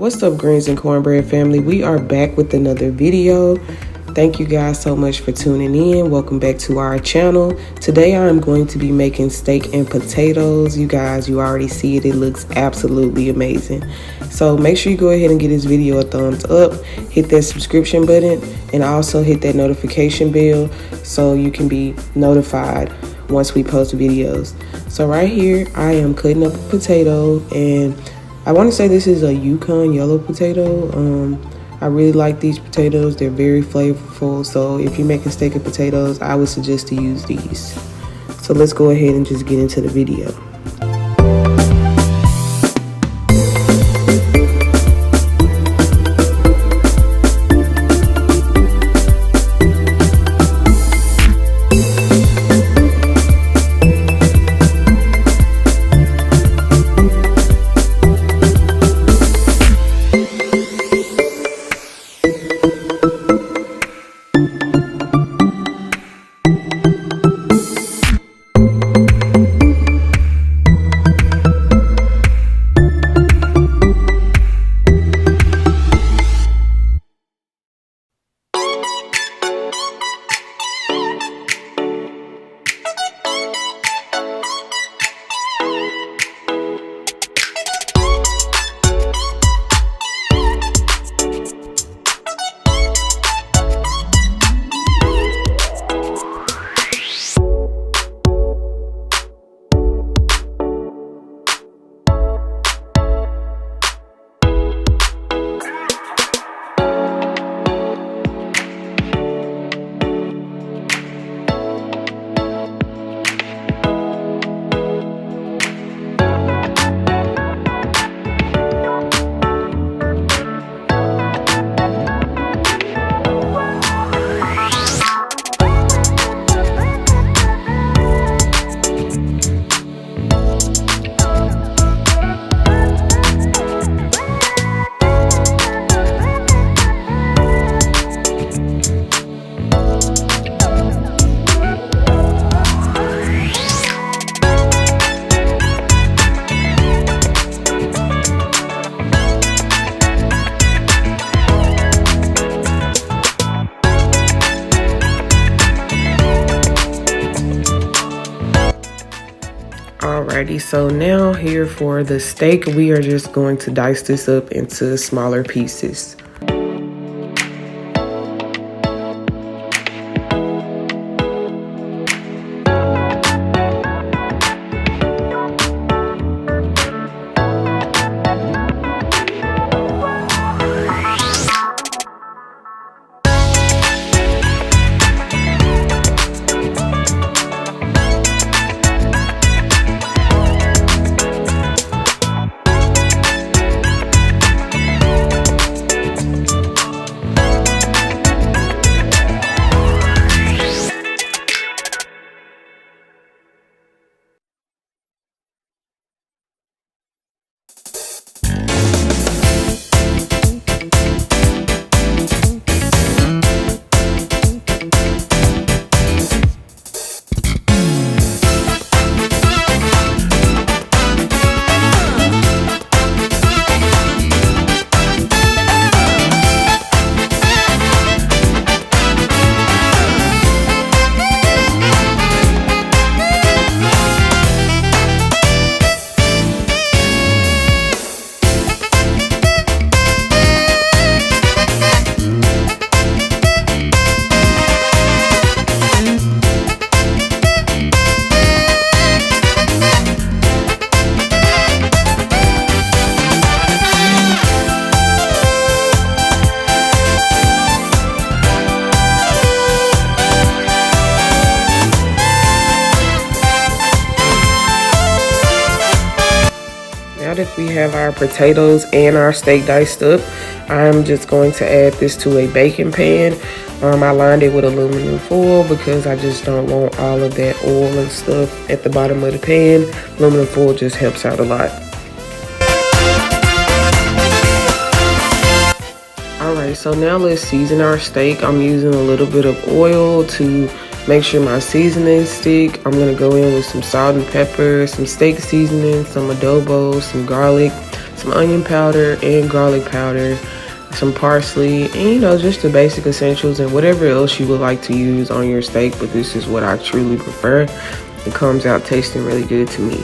What's up, greens and cornbread family? We are back with another video. Thank you guys so much for tuning in. Welcome back to our channel. Today I'm going to be making steak and potatoes. You guys, you already see it. It looks absolutely amazing. So make sure you go ahead and give this video a thumbs up. Hit that subscription button and also hit that notification bell so you can be notified once we post videos. So right here, I am cutting up a potato, and I want to say this is a Yukon yellow potato. I really like these potatoes. They're very flavorful. So if you're making steak and potatoes, I would suggest to use these. So let's go ahead and just get into the video. Alrighty, so now here for the steak, we are just going to dice this up into smaller pieces. Now that we have our potatoes and our steak diced up, I'm just going to add this to a baking pan. I lined it with aluminum foil because I just don't want all of that oil and stuff at the bottom of the pan. Aluminum foil just helps out a lot. Alright, so now let's season our steak. I'm using a little bit of oil to make sure my seasonings stick. I'm going to go in with some salt and pepper, some steak seasoning, some adobo, some garlic, some onion powder and garlic powder, some parsley, and you know, just the basic essentials and whatever else you would like to use on your steak. But this is what I truly prefer. It comes out tasting really good to me.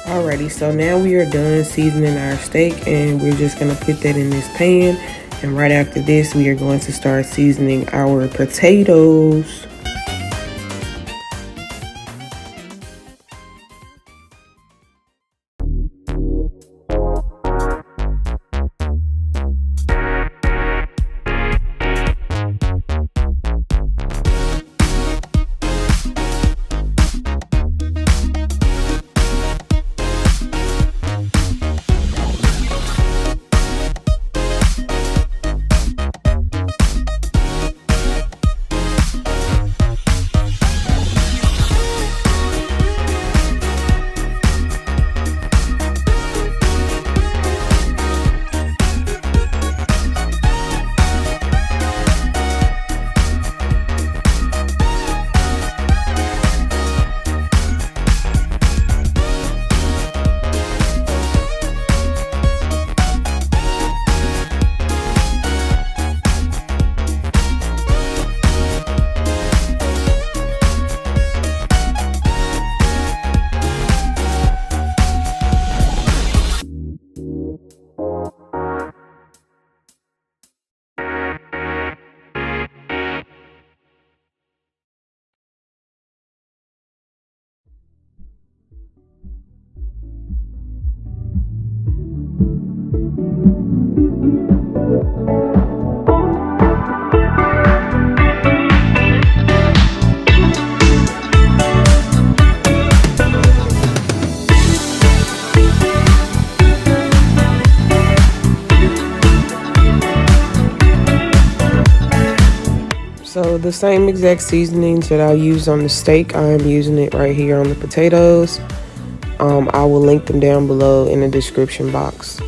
Alrighty, so now we are done seasoning our steak, and we're just gonna put that in this pan. And right after this, we are going to start seasoning our potatoes. So the same exact seasonings that I used on the steak, I am using it right here on the potatoes. I will link them down below in the description box.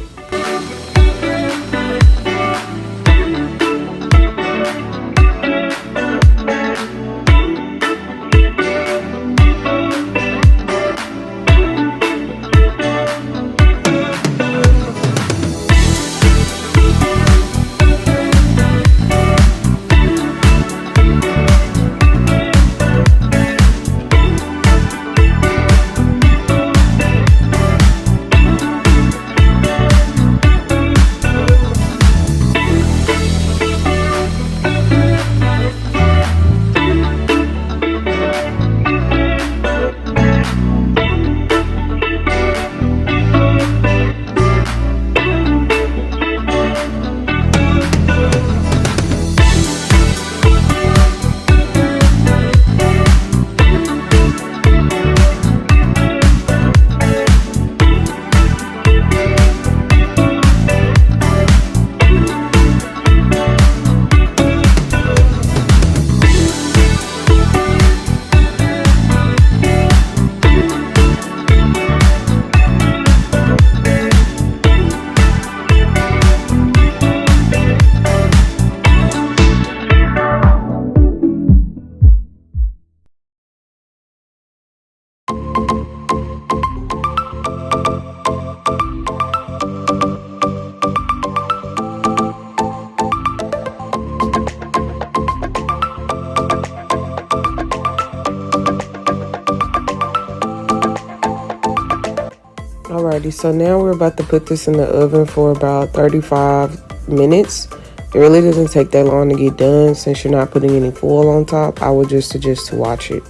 Alrighty, so now we're about to put this in the oven for about 35 minutes. It really doesn't take that long to get done. Since you're not putting any foil on top, I would just suggest to watch it.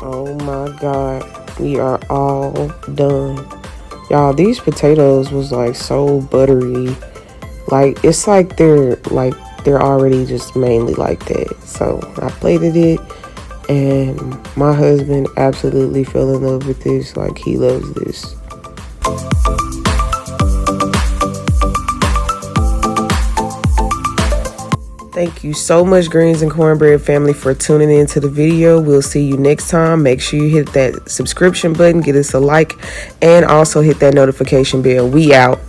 Oh my God, we are all done. Y'all, these potatoes was like so buttery. Like, it's like they're already just mainly like that. So I plated it, and my husband absolutely fell in love with this. Like, he loves this. Thank you so much, Greens and Cornbread family, for tuning into the video. We'll see you next time. Make sure you hit that subscription button, get us a like, and also hit that notification bell. We out.